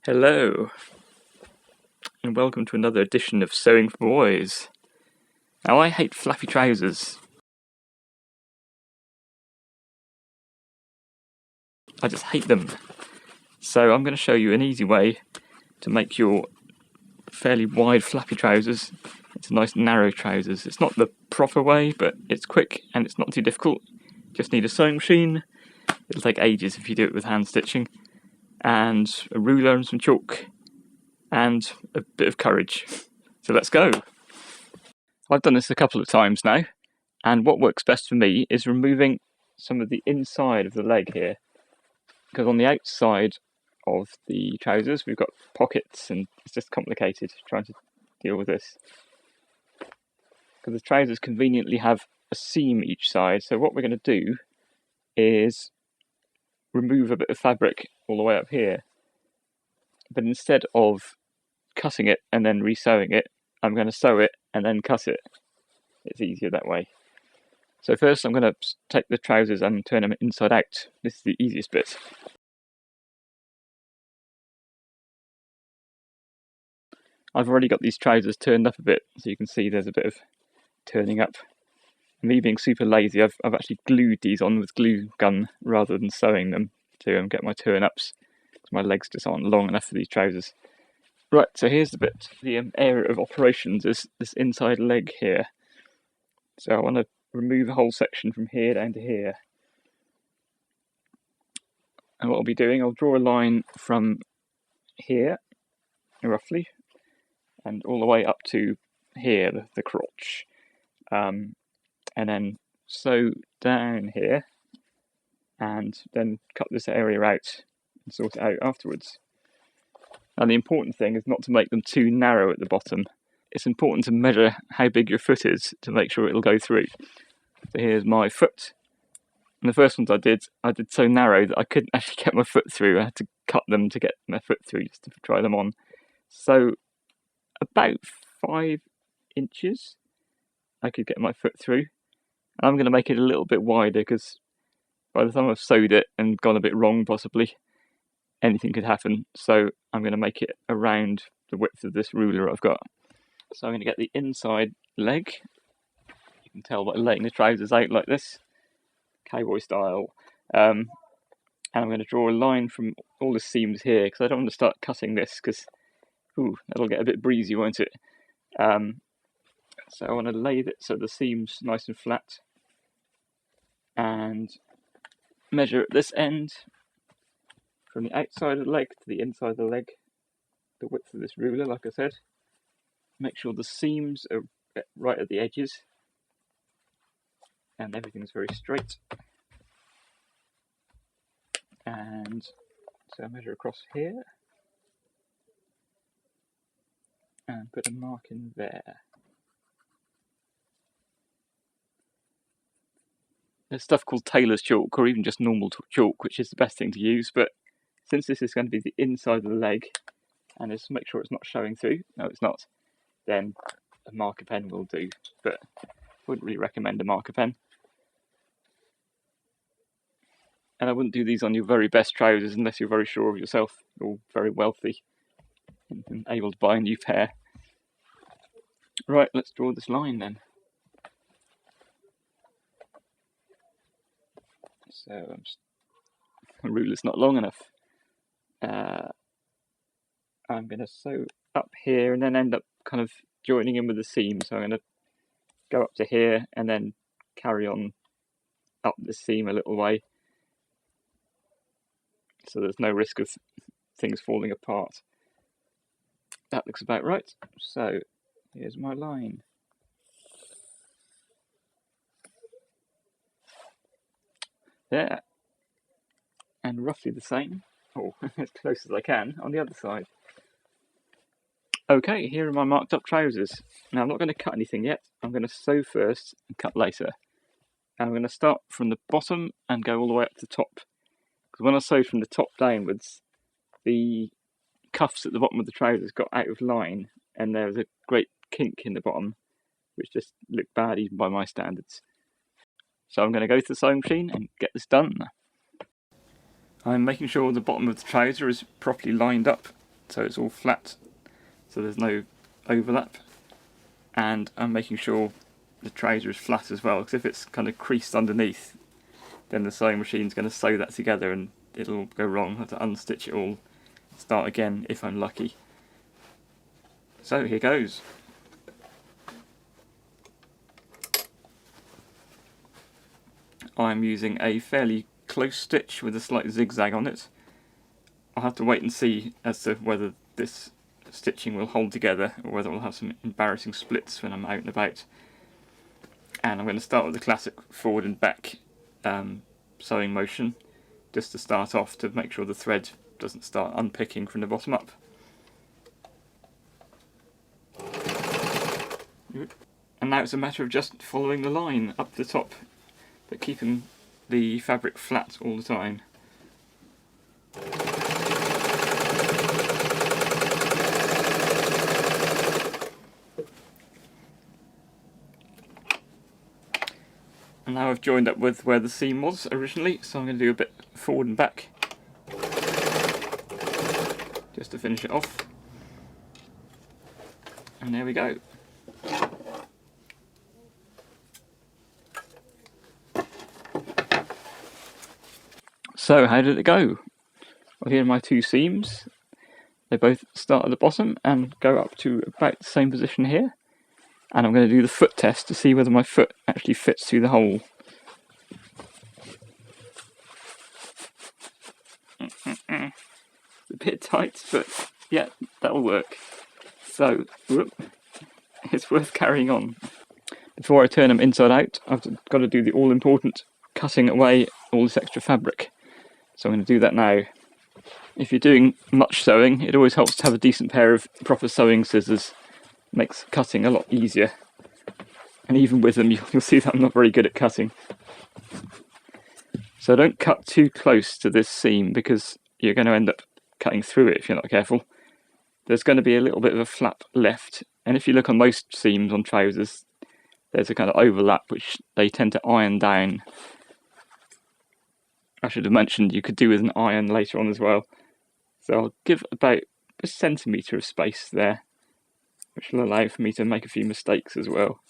Hello, and welcome to another edition of Sewing for Boys. Now, I hate flappy trousers. I just hate them. So I'm going to show you an easy way to make your fairly wide flappy trousers into nice narrow trousers. It's not the proper way, but it's quick and it's not too difficult. Just need a sewing machine. It'll take ages if you do it with hand stitching. And a ruler and some chalk. And a bit of courage. So let's go. I've done this a couple of times now, and what works best for me is removing some of the inside of the leg here, because on the outside of the trousers we've got pockets and it's just complicated trying to deal with this, because the trousers conveniently have a seam each side. So what we're going to do is remove a bit of fabric all the way up here, but instead of cutting it and then re-sewing it, I'm going to sew it and then cut it. It's easier that way. So first I'm going to take the trousers and turn them inside out. This is the easiest bit. I've already got these trousers turned up a bit, so you can see there's a bit of turning up. Me being super lazy, I've actually glued these on with glue gun rather than sewing them to get my turn ups, because my legs just aren't long enough for these trousers. Right, so here's the bit. The area of operations is this inside leg here. So I want to remove a whole section from here down to here. And what I'll be doing, I'll draw a line from here, roughly, and all the way up to here, the crotch. And then sew down here, and then cut this area out and sort it out afterwards. Now the important thing is not to make them too narrow at the bottom. It's important to measure how big your foot is to make sure it'll go through. So here's my foot. And the first ones I did so narrow that I couldn't actually get my foot through. I had to cut them to get my foot through just to try them on. So about 5 inches I could get my foot through. And I'm going to make it a little bit wider, because by the time I've sewed it and gone a bit wrong possibly, anything could happen. So I'm going to make it around the width of this ruler I've got. So I'm going to get the inside leg. You can tell by laying the trousers out like this, cowboy style. And I'm going to draw a line from all the seams here, because I don't want to start cutting this, because that'll get a bit breezy, won't it? So I want to lay it so the seam's nice and flat, and measure at this end from the outside of the leg to the inside of the leg, the width of this ruler, like I said. Make sure the seams are right at the edges and everything's very straight. And so I measure across here and put a mark in there. There's stuff called tailor's chalk, or even just normal chalk, which is the best thing to use, but since this is going to be the inside of the leg, and just make sure it's not showing through, no it's not, then a marker pen will do, but I wouldn't really recommend a marker pen. And I wouldn't do these on your very best trousers unless you're very sure of yourself, or very wealthy and able to buy a new pair. Right, let's draw this line then. So the ruler's not long enough. I'm going to sew up here and then end up kind of joining in with the seam. So I'm going to go up to here and then carry on up the seam a little way, so there's no risk of things falling apart. That looks about right. So here's my line. There. And roughly the same, as close as I can, on the other side. Okay, here are my marked up trousers. Now I'm not going to cut anything yet. I'm going to sew first and cut later. And I'm going to start from the bottom and go all the way up to the top. Because when I sewed from the top downwards, the cuffs at the bottom of the trousers got out of line, and there was a great kink in the bottom, which just looked bad even by my standards. So I'm going to go to the sewing machine and get this done. I'm making sure the bottom of the trouser is properly lined up so it's all flat, so there's no overlap. And I'm making sure the trouser is flat as well, because if it's kind of creased underneath, then the sewing machine's going to sew that together and it'll go wrong. I have to unstitch it all, start again if I'm lucky. So here goes. I'm using a fairly close stitch with a slight zigzag on it. I'll have to wait and see as to whether this stitching will hold together or whether we'll have some embarrassing splits when I'm out and about. And I'm going to start with the classic forward and back sewing motion, just to start off, to make sure the thread doesn't start unpicking from the bottom up. And now it's a matter of just following the line up the top, but keeping the fabric flat all the time. And now I've joined up with where the seam was originally, so I'm going to do a bit forward and back, just to finish it off. And there we go. So how did it go? Well, here are my two seams. They both start at the bottom and go up to about the same position here. And I'm going to do the foot test to see whether my foot actually fits through the hole. It's a bit tight, but yeah, that'll work. So, it's worth carrying on. Before I turn them inside out, I've got to do the all-important cutting away all this extra fabric. So I'm going to do that now. If you're doing much sewing, it always helps to have a decent pair of proper sewing scissors. Makes cutting a lot easier. And even with them, you'll see that I'm not very good at cutting. So don't cut too close to this seam, because you're going to end up cutting through it if you're not careful. There's going to be a little bit of a flap left, and if you look on most seams on trousers, there's a kind of overlap which they tend to iron down. I should have mentioned you could do with an iron later on as well. So I'll give about a centimetre of space there, which will allow for me to make a few mistakes as well.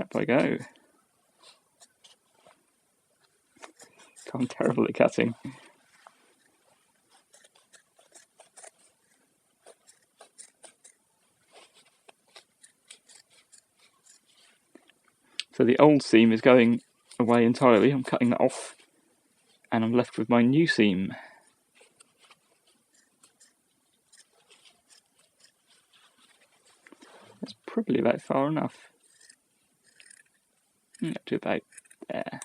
Up I go. I'm terrible at cutting. So the old seam is going away entirely. I'm cutting that off, and I'm left with my new seam. That's probably about far enough. Up to about there.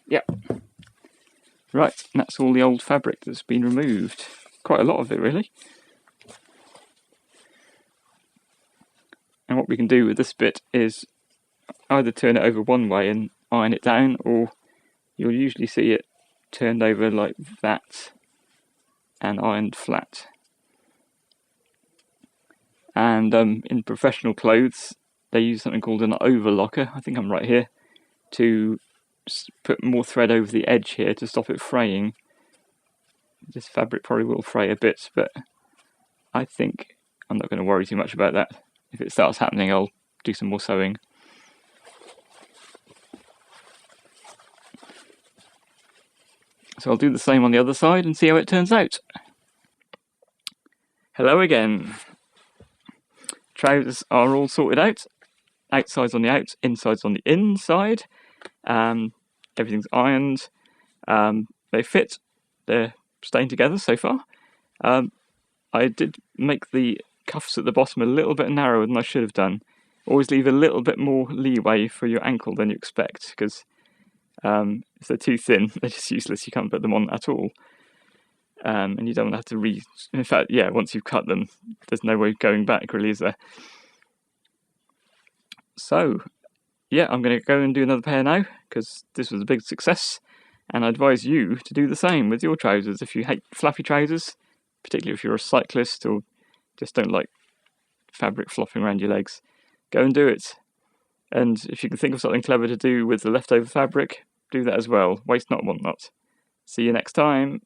Yep. Right, that's all the old fabric that's been removed. Quite a lot of it, really. And what we can do with this bit is either turn it over one way and iron it down, or you'll usually see it turned over like that and ironed flat. And in professional clothes, they use something called an overlocker, I think I'm right here, to put more thread over the edge here to stop it fraying. This fabric probably will fray a bit, but I think I'm not going to worry too much about that. If it starts happening, I'll do some more sewing. So I'll do the same on the other side and see how it turns out. Hello again. Trousers are all sorted out. Outside's on the out, inside's on the inside. Everything's ironed. They fit. They're staying together so far. I did make the cuffs at the bottom a little bit narrower than I should have done. Always leave a little bit more leeway for your ankle than you expect, because if they're too thin, they're just useless. You can't put them on at all. And you don't have to in fact, yeah, once you've cut them, there's no way going back, really, is there? So, yeah, I'm going to go and do another pair now, because this was a big success, and I advise you to do the same with your trousers. If you hate flappy trousers, particularly if you're a cyclist or just don't like fabric flopping around your legs, go and do it. And if you can think of something clever to do with the leftover fabric, do that as well. Waste not, want not. See you next time.